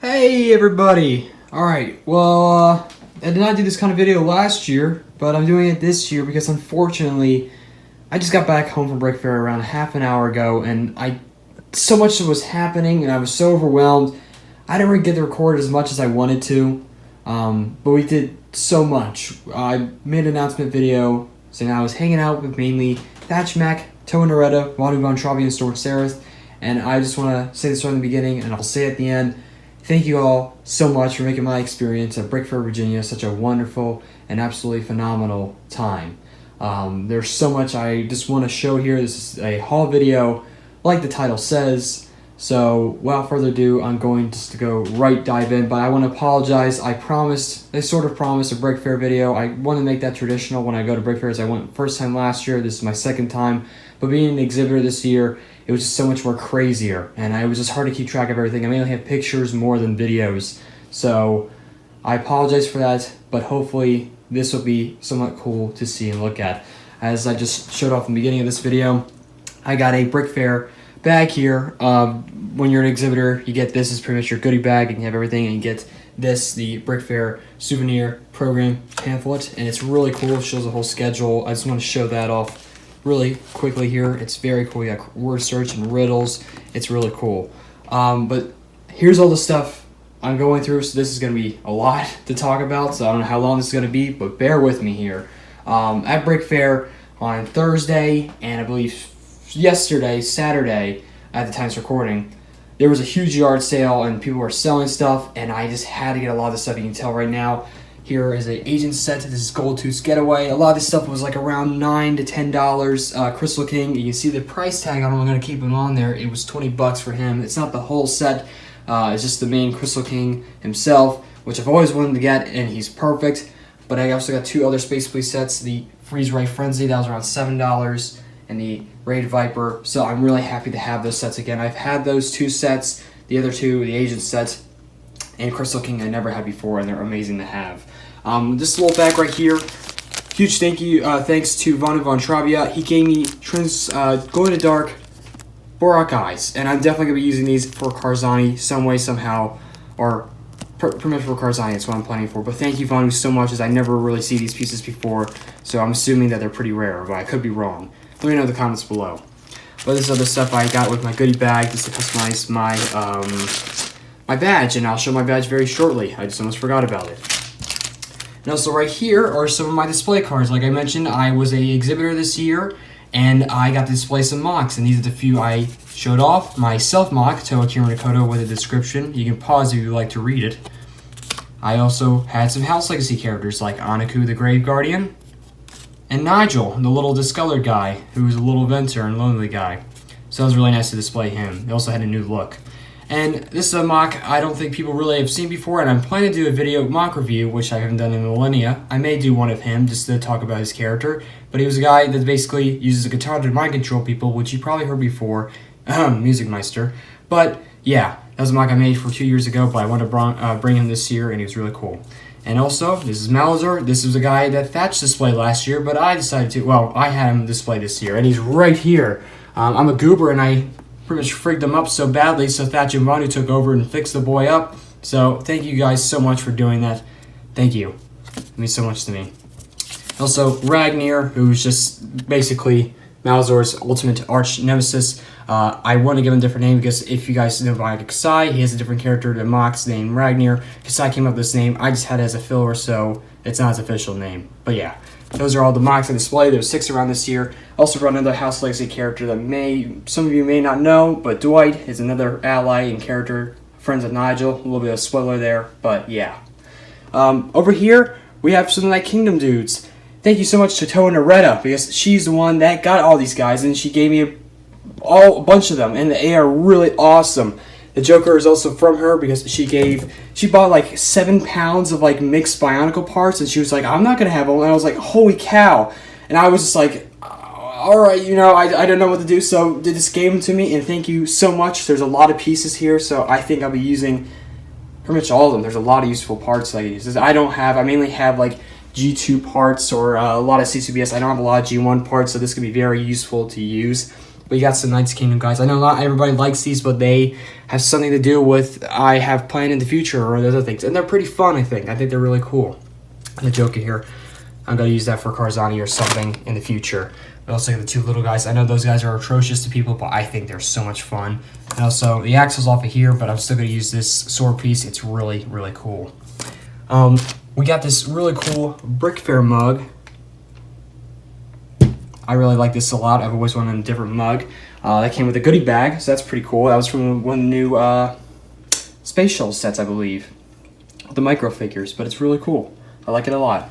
Hey everybody! Alright, I did not do this kind of video last year, but I'm doing it this year because unfortunately, I just got back home from Brickfair around half an hour ago, and so much was happening, and I was so overwhelmed. I didn't really get to record as much as I wanted to, but we did so much. I made an announcement video saying I was hanging out with mainly Thatch Mac, Toe and Noretta, Vanu Von Travi, and Stuart Sareth, and I just want to say this from the beginning, and I'll say it at the end. Thank you all so much for making my experience at Brickfair, Virginia such a wonderful and absolutely phenomenal time. There's so much I just want to show here. This is a haul video, like the title says. So, without further ado, I'm going just to go dive in. But I want to apologize. I promised a Brickfair video. I want to make that traditional when I go to Brickfairs. I went first time last year. This is my second time. But being an exhibitor this year, it was just so much more crazier, and it was just hard to keep track of everything. I mainly have pictures more than videos, so I apologize for that, but hopefully this will be somewhat cool to see and look at. As I just showed off in the beginning of this video, I got a Brickfair bag here. When you're an exhibitor, you get this as pretty much your goodie bag, and you have everything, and you get this, the Brickfair souvenir program pamphlet, and it's really cool. It shows the whole schedule. I just want to show that off really quickly here. It's very cool. You got word search and riddles. It's really cool. But here's all the stuff I'm going through. So this is going to be a lot to talk about. So I don't know how long this is going to be, but bear with me here. At Brickfair on Thursday and I believe yesterday, Saturday, at the time of recording, there was a huge yard sale and people were selling stuff, and I just had to get a lot of the stuff. You can tell right now. Here is an agent set. This is Gold Tooth Getaway. A lot of this stuff was like around $9 to $10. Crystal King, you can see the price tag on him. I'm going to keep him on there. It was $20 for him. It's not the whole set. It's just the main Crystal King himself, which I've always wanted to get, and he's perfect. But I also got two other Space Police sets. The Freeze Ray Frenzy, that was around $7, and the Raid Viper. So I'm really happy to have those sets again. I've had those two sets. The other two, the agent set and Crystal King, I never had before, and they're amazing to have. This little bag right here, huge thanks to Vanu Von Travi. He gave me glow in the dark Borak eyes, and I'm definitely going to be using these for Karzani some way, somehow, or pretty much for Karzani. That's what I'm planning for. But thank you, Vanu, so much, as I never really see these pieces before, so I'm assuming that they're pretty rare, but I could be wrong. Let me know in the comments below. But this other stuff I got with my goodie bag just to customize my badge, and I'll show my badge very shortly. I just almost forgot about it. And also right here are some of my display cards. Like I mentioned, I was a exhibitor this year, and I got to display some mocks, and these are the few I showed off. My self-mock, Toa Kirinakoto, with a description. You can pause if you'd like to read it. I also had some House Legacy characters like Anaku the Grave Guardian, and Nigel, the little discolored guy, who was a little venter and lonely guy. So it was really nice to display him. They also had a new look. And this is a mock I don't think people really have seen before, and I'm planning to do a video mock review, which I haven't done in millennia. I may do one of him just to talk about his character, but he was a guy that basically uses a guitar to mind control people, which you probably heard before, Music Meister. But yeah, that was a mock I made for 2 years ago, but I wanted to bring him this year, and he was really cool. And also, this is Malazar. This was a guy that Thatch displayed last year, but I decided to, I had him display this year, and he's right here. I'm a goober, and I pretty much frigged him up so badly, so Thatch and Vanu took over and fixed the boy up. So thank you guys so much for doing that. Thank you. It means so much to me. Also, Ragnir, who's just basically Malazar's ultimate arch nemesis. I want to give him a different name because if you guys know about Kasai, he has a different character than Mox named Ragnir. Kasai came up with this name. I just had it as a filler, so it's not his official name. But yeah, those are all the mocks on display. There's 6 around this year. Also brought another House Legacy character that some of you may not know, but Dwight is another ally and character, friends of Nigel. A little bit of spoiler there, but yeah. Over here, we have some Night Kingdom dudes. Thank you so much to Toa Noretta, because she's the one that got all these guys, and she gave me a bunch of them, and they are really awesome. The Joker is also from her because she bought like 7 pounds of like mixed Bionicle parts, and she was like, I'm not gonna have them, and I was like, holy cow. And I was just like, alright, I don't know what to do, so they just gave them to me, and thank you so much. There's a lot of pieces here, so I think I'll be using pretty much all of them. There's a lot of useful parts I use. I mainly have like G2 parts or a lot of C2BS. I don't have a lot of G1 parts, so this could be very useful to use. But you got some Knights Kingdom guys. I know not everybody likes these, but they have something to do with I have planned in the future or other things. And they're pretty fun, I think. I think they're really cool. And the Joker here, I'm going to use that for Karzani or something in the future. But also the two little guys. I know those guys are atrocious to people, but I think they're so much fun. And also, the axle's off of here, but I'm still going to use this sword piece. It's really, really cool. We got this really cool Brickfair mug. I really like this a lot. I've always wanted a different mug. That came with a goodie bag, so that's pretty cool. That was from one of the new Space Shuttle sets, I believe. The micro figures, but it's really cool. I like it a lot.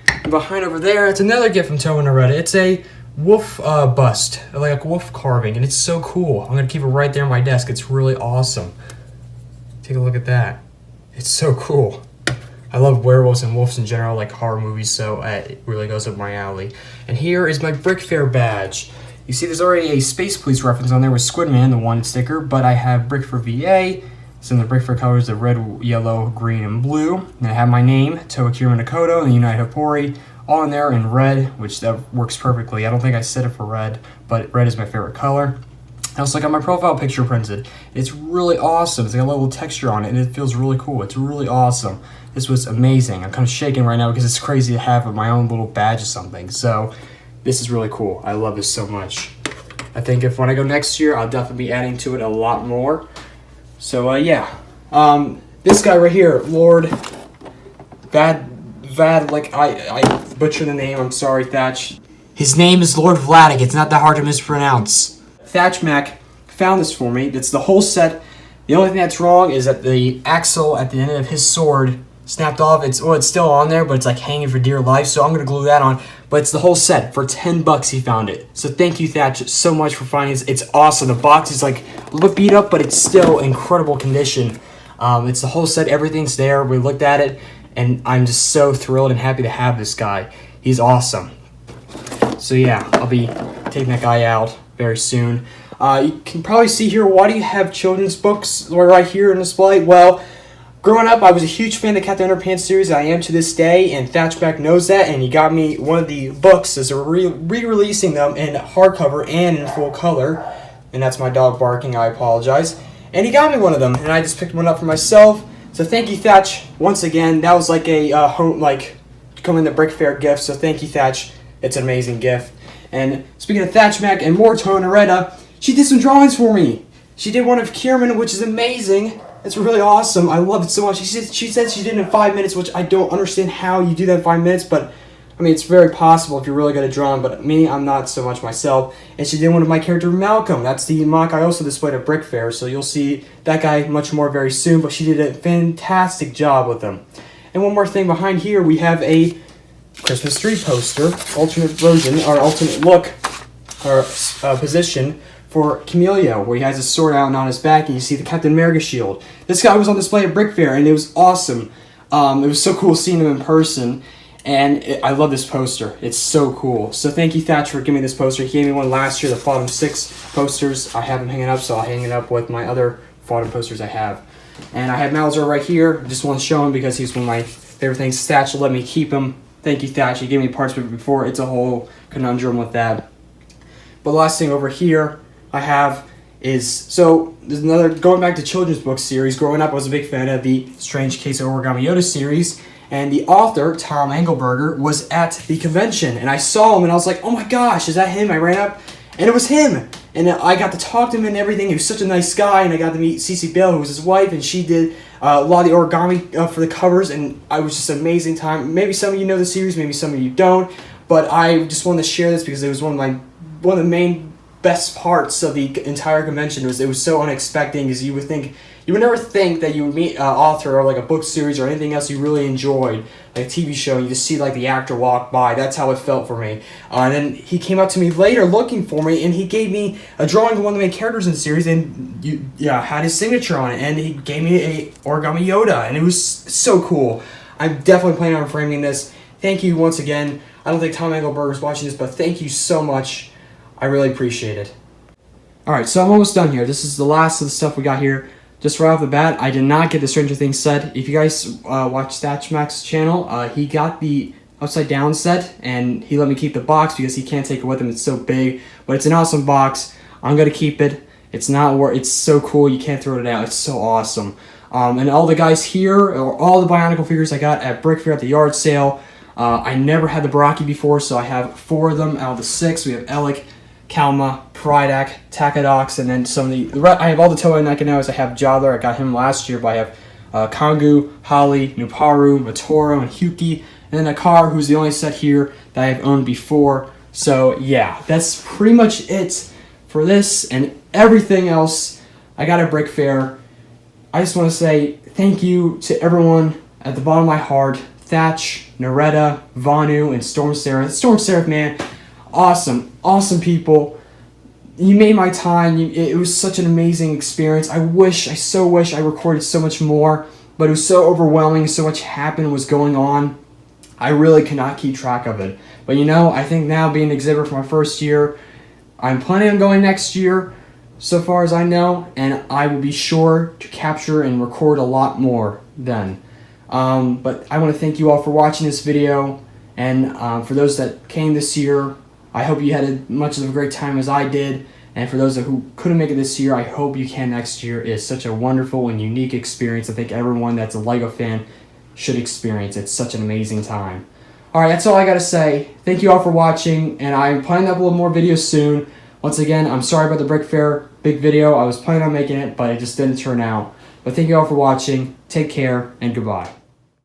And behind over there, it's another gift from Tobin Aretta. It's a wolf bust, like a wolf carving, and it's so cool. I'm going to keep it right there on my desk. It's really awesome. Take a look at that. It's so cool. I love werewolves and wolves in general, like horror movies, so it really goes up my alley. And here is my Brickfair badge. You see there's already a Space Police reference on there with Squidman, the wanted sticker, but I have Brickfair VA. It's in the Brickfair colors of red, yellow, green, and blue. And I have my name, Toa Kiryu Nakoto, and the United Hapori, all in there in red, which that works perfectly. I don't think I set it for red, but red is my favorite color. I also got my profile picture printed. It's really awesome. It's got a little texture on it, and it feels really cool. It's really awesome. This was amazing. I'm kind of shaking right now because it's crazy to have my own little badge or something. So this is really cool. I love this so much. I think when I go next year, I'll definitely be adding to it a lot more. So yeah. This guy right here, Lord Vad, like I butchered the name. I'm sorry, Thatch. His name is Lord Vladik. It's not that hard to mispronounce. Thatch Mac found this for me. It's the whole set. The only thing that's wrong is that the axle at the end of his sword snapped off. It's still on there, but it's like hanging for dear life, so I'm going to glue that on. But it's the whole set. For 10 bucks he found it. So thank you, Thatch, so much for finding this. It's awesome. The box is like a little bit beat up, but it's still incredible condition. It's the whole set. Everything's there. We looked at it, and I'm just so thrilled and happy to have this guy. He's awesome. So yeah, I'll be taking that guy out very soon. You can probably see here, why do you have children's books right here in display? Well, growing up, I was a huge fan of the Captain Underpants series. I am to this day, and Thatchback knows that, and he got me one of the books as they're re-releasing them in hardcover and in full color. And that's my dog barking, I apologize. And he got me one of them, and I just picked one up for myself. So thank you, Thatch, once again. That was like a coming the Brickfair gift, so thank you, Thatch. It's an amazing gift. And speaking of Thatch Mac and more Tobin Aretta, she did some drawings for me. She did one of Kierman, which is amazing. It's really awesome. I love it so much. She said she did it in 5 minutes, which I don't understand how you do that in 5 minutes, but I mean, it's very possible if you're really good at drawing, but me, I'm not so much myself. And she did one of my character, Malcolm. That's the mock I also displayed at Brickfair, so you'll see that guy much more very soon, but she did a fantastic job with him. And one more thing behind here, we have a Christmas tree poster, alternate version, or alternate look, or position for Camellia, where he has his sword out and on his back, and you see the Captain America shield. This guy was on display at Brickfair, and it was awesome. It was so cool seeing him in person, and I love this poster. It's so cool. So thank you, Thatch, for giving me this poster. He gave me one last year, the Fallen 6 posters. I have them hanging up, so I'll hang it up with my other Fallen posters I have. And I have Malzor right here. Just want to show him because he's one of my favorite things. Thatch let me keep him. Thank you, Thatch. He gave me parts of it before. It's a whole conundrum with that. But the last thing over here I have is, so there's another, going back to children's book series. Growing up, I was a big fan of the Strange Case of Origami Yoda series, and the author, Tom Engelberger, was at the convention, and I saw him, and I was like, oh my gosh, is that him? I ran up, and it was him, and I got to talk to him and everything. He was such a nice guy, and I got to meet Cece Bell, who was his wife, and she did a lot of the origami for the covers, and it was just an amazing time. Maybe some of you know the series, maybe some of you don't, but I just wanted to share this because it was one of the main best parts of the entire convention. It was so unexpected, because you would never think that you would meet an author or like a book series or anything else you really enjoyed, like a TV show, and you just see like the actor walk by. That's how it felt for me. And then he came up to me later looking for me, and he gave me a drawing of one of the main characters in the series, and had his signature on it, and he gave me a Origami Yoda, and it was so cool. I'm definitely planning on framing this. Thank you once again. I don't think Tom Engelberger is watching this, but thank you so much. I really appreciate it. Alright, so I'm almost done here. This is the last of the stuff we got here. Just right off the bat, I did not get the Stranger Things set. If you guys watch Thatch Mac's channel, he got the upside down set, and he let me keep the box because he can't take it with him. It's so big, but it's an awesome box. I'm gonna keep it. It's so cool. You can't throw it out. It's so awesome. And all the guys here, or all the Bionicle figures I got at Brickfair at the yard sale. I never had the Baraki before, so I have 4 of them out of the 6. We have Elec, Kalma, Prydak, Takadox, and then some of the I have all the Toei Nakanos. I have Jadler. I got him last year, but I have Kangu, Holly, Nuparu, Matoro, and Hyuki, and then Akar, who's the only set here that I have owned before. So yeah, that's pretty much it for this and everything else I got at Brickfair. I just want to say thank you to everyone at the bottom of my heart. Thatch, Naretta, Vanu, and Storm Seraph. Storm Seraph, man, awesome people. You made my time. It was such an amazing experience. I so wish I recorded so much more, but it was so overwhelming. So much happened, was going on. I really cannot keep track of it. But you know, I think now being an exhibitor for my first year, I'm planning on going next year, so far as I know, and I will be sure to capture and record a lot more then. But I want to thank you all for watching this video, and for those that came this year, I hope you had as much of a great time as I did, and for those who couldn't make it this year, I hope you can next year. It's such a wonderful and unique experience. I think everyone that's a LEGO fan should experience. It's such an amazing time. Alright, that's all I gotta say. Thank you all for watching, and I'm planning to upload more videos soon. Once again, I'm sorry about the Brickfair big video. I was planning on making it, but it just didn't turn out. But thank you all for watching. Take care, and goodbye.